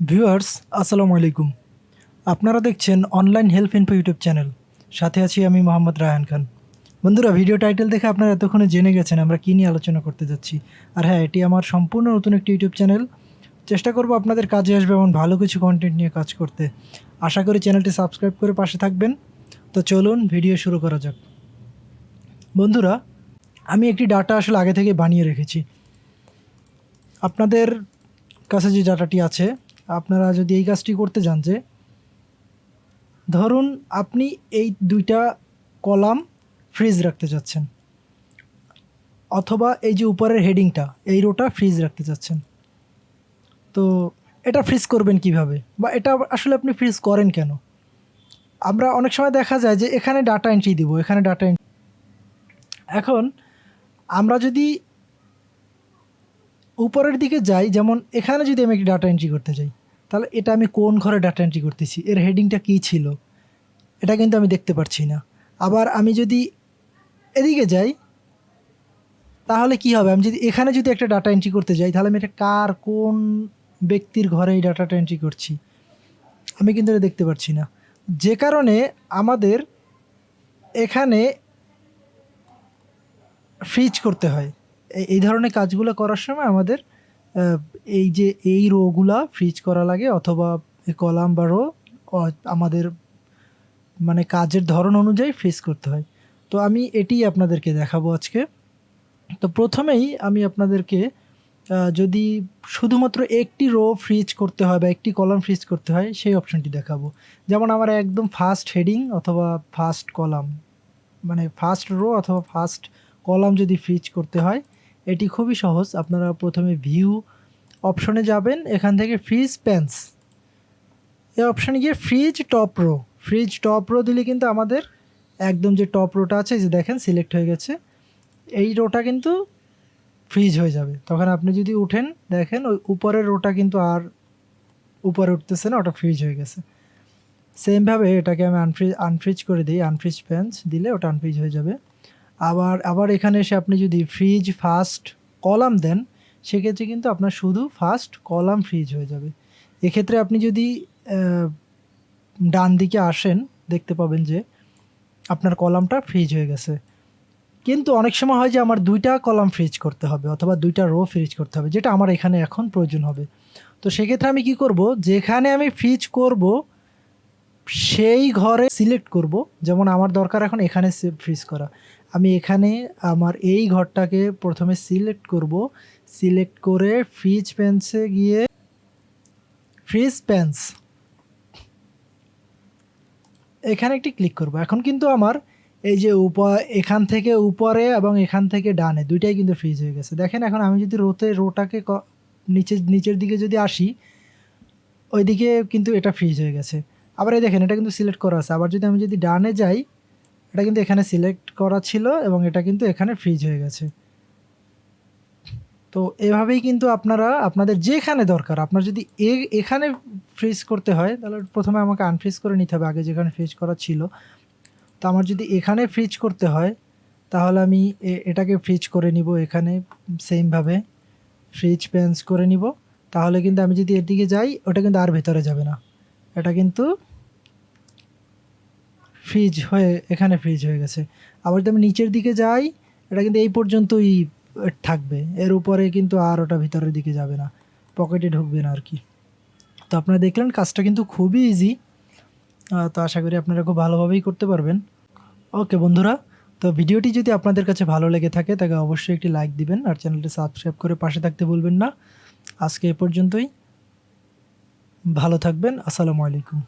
Viewers আসসালামু আলাইকুম। আপনারা দেখছেন online help info YouTube channel. সাথে আছি আমি মোহাম্মদ রায়হান খান। বন্ধুরা, ভিডিও টাইটেল দেখে আপনারা এতক্ষণে জেনে গেছেন আমরা কী নিয়ে আলোচনা করতে যাচ্ছি। আর হ্যাঁ, এটি আমার সম্পূর্ণ নতুন একটি ইউটিউব চ্যানেল। চেষ্টা করব আপনাদের কাজে আসবে এমন ভালো কিছু কন্টেন্ট নিয়ে কাজ করতে। আশা করি চ্যানেলটি সাবস্ক্রাইব করে পাশে থাকবেন। তো চলুন ভিডিও শুরু করা যাক। বন্ধুরা, আমি একটি ডাটা আসলে আগে থেকে বানিয়ে রেখেছি। আপনাদের কাছে যে ডাটাটি আছে, আপনারা যদি এই কাজটি করতে যান যে ধরুন আপনি এই দুইটা কলাম ফ্রিজ রাখতে চাচ্ছেন, অথবা এই যে উপরের হেডিংটা এই রোটা ফ্রিজ রাখতে চাচ্ছেন। তো এটা ফ্রিজ করবেন কিভাবে, বা এটা আসলে আপনি ফ্রিজ করেন কেন? আমরা অনেক সময় দেখা যায় যে এখানে ডাটা এন্ট্রি দিব, এখানে ডাটা এন্ট্রি। এখন আমরা যদি উপরের দিকে যাই, যেমন এখানে যদি আমি একটি ডাটা এন্ট্রি করতে যাই, তাহলে এটা আমি কোন ঘরে ডাটা এন্ট্রি করতেছি, এর হেডিংটা কী ছিল, এটা কিন্তু আমি দেখতে পাচ্ছি না। আবার আমি যদি এদিকে যাই, তাহলে কি হবে, আমি যদি এখানে যদি একটা ডাটা এন্ট্রি করতে যাই, তাহলে আমি এটা কোন ব্যক্তির ঘরে এই ডাটাটা এন্ট্রি করছি, আমি কিন্তু এটা দেখতে পাচ্ছি না। যে কারণে আমাদের এখানে ফ্রিজ করতে হয়। এই ধরনের কাজগুলো করার সময় আমাদের এই যে এই রোগুলা ফ্রিজ করা লাগে, অথবা এই কলাম বা রো আমাদের মানে কাজের ধরন অনুযায়ী ফ্রিজ করতে হয়। তো আমি এটি আপনাদেরকে দেখাবো আজকে। তো প্রথমেই আমি আপনাদেরকে যদি শুধুমাত্র একটি রো ফ্রিজ করতে হয় বা একটি কলাম ফ্রিজ করতে হয়, সেই অপশনটি দেখাবো। যেমন আমার একদম ফার্স্ট হেডিং অথবা ফার্স্ট কলাম, মানে ফার্স্ট রো অথবা ফার্স্ট কলাম যদি ফ্রিজ করতে হয়, এটি খুবই সহজ। আপনারা প্রথমে ভিউ অপশনে যাবেন, এখান থেকে ফ্রিজ প্যান্স এই অপশানে গিয়ে ফ্রিজ টপ রো দিলে কিন্তু আমাদের একদম যে টপ রোটা আছে, যে দেখেন সিলেক্ট হয়ে গেছে, এই রোটা কিন্তু ফ্রিজ হয়ে যাবে। তখন আপনি যদি উঠেন, দেখেন ওই উপরের রোটা কিন্তু আর উপরে উঠতেছে না, ওটা ফ্রিজ হয়ে গেছে। সেমভাবে এটাকে আমি আনফ্রিজ করে দিই, আনফ্রিজ প্যান্স দিলে ওটা আনফ্রিজ হয়ে যাবে। আবার এখানে এসে আপনি যদি ফ্রিজ ফার্স্ট কলাম দেন, সেক্ষেত্রে কিন্তু আপনার শুধু ফার্স্ট কলাম ফ্রিজ হয়ে যাবে। এক্ষেত্রে আপনি যদি ডান দিকে আসেন, দেখতে পাবেন যে আপনার কলামটা ফ্রিজ হয়ে গেছে। কিন্তু অনেক সময় হয় যে আমার দুইটা কলাম ফ্রিজ করতে হবে, অথবা দুইটা রো ফ্রিজ করতে হবে, যেটা আমার এখানে এখন প্রয়োজন হবে। তো সেক্ষেত্রে আমি কি করব, যেখানে আমি ফ্রিজ করব সেই ঘরে সিলেক্ট করব। যেমন আমার দরকার এখন এখানে ফ্রিজ করা, আমি এখানে আমার এই ঘরটাকে প্রথমে সিলেক্ট করব। সিলেক্ট করে ফ্রিজ প্যান্সে গিয়ে ফ্রিজ প্যান্স এখানে একটি ক্লিক করব। এখন কিন্তু আমার এই যে এখান থেকে উপরে এবং এখান থেকে ডানে দুইটাই কিন্তু ফ্রিজ হয়ে গেছে। দেখেন, এখন আমি যদি রোটাকে নিচের দিকে যদি আসি, ওইদিকে কিন্তু এটা ফ্রিজ হয়ে গেছে। আবার এই দেখেন, এটা কিন্তু সিলেক্ট করা আছে। আবার যদি আমি ডানে যাই, এটা কিন্তু এখানে সিলেক্ট করা ছিল এবং এটা কিন্তু এখানে ফ্রিজ হয়ে গেছে। তো এভাবেই কিন্তু আপনারা আপনাদের যেখানে দরকার, আপনার যদি এখানে ফ্রিজ করতে হয়, তাহলে প্রথমে আমাকে আনফ্রিজ করে নিতে হবে আগে যেখানে ফ্রিজ করা ছিল। তো আমার যদি এখানে ফ্রিজ করতে হয়, তাহলে আমি এটাকে ফ্রিজ করে নিব, এখানে সেমভাবে ফ্রিজ প্যান্স করে নিব। তাহলে কিন্তু আমি যদি এর দিকে যাই, ওটা কিন্তু আর ভেতরে যাবে না, এটা কিন্তু ফ্রিজ হয়ে এখানে ফ্রিজ হয়ে গেছে। আবার যদি আমি নিচের দিকে যাই, এটা কিন্তু এই পর্যন্তই থাকবে, এর উপরে কিন্তু আর ওটা ভিতরের দিকে যাবে না, পকেটে ঢুকবে না আর কি। তো আপনারা দেখলেন কাজটা কিন্তু খুবই ইজি। তো আশা করি আপনারা খুব ভালোভাবেই করতে পারবেন। ওকে বন্ধুরা, তো ভিডিওটি যদি আপনাদের কাছে ভালো লেগে থাকে, তাকে অবশ্যই একটি লাইক দিবেন, আর চ্যানেলটি সাবস্ক্রাইব করে পাশে থাকতে ভুলবেন না। আজকে এ পর্যন্তই, ভালো থাকবেন। আসসালামু আলাইকুম।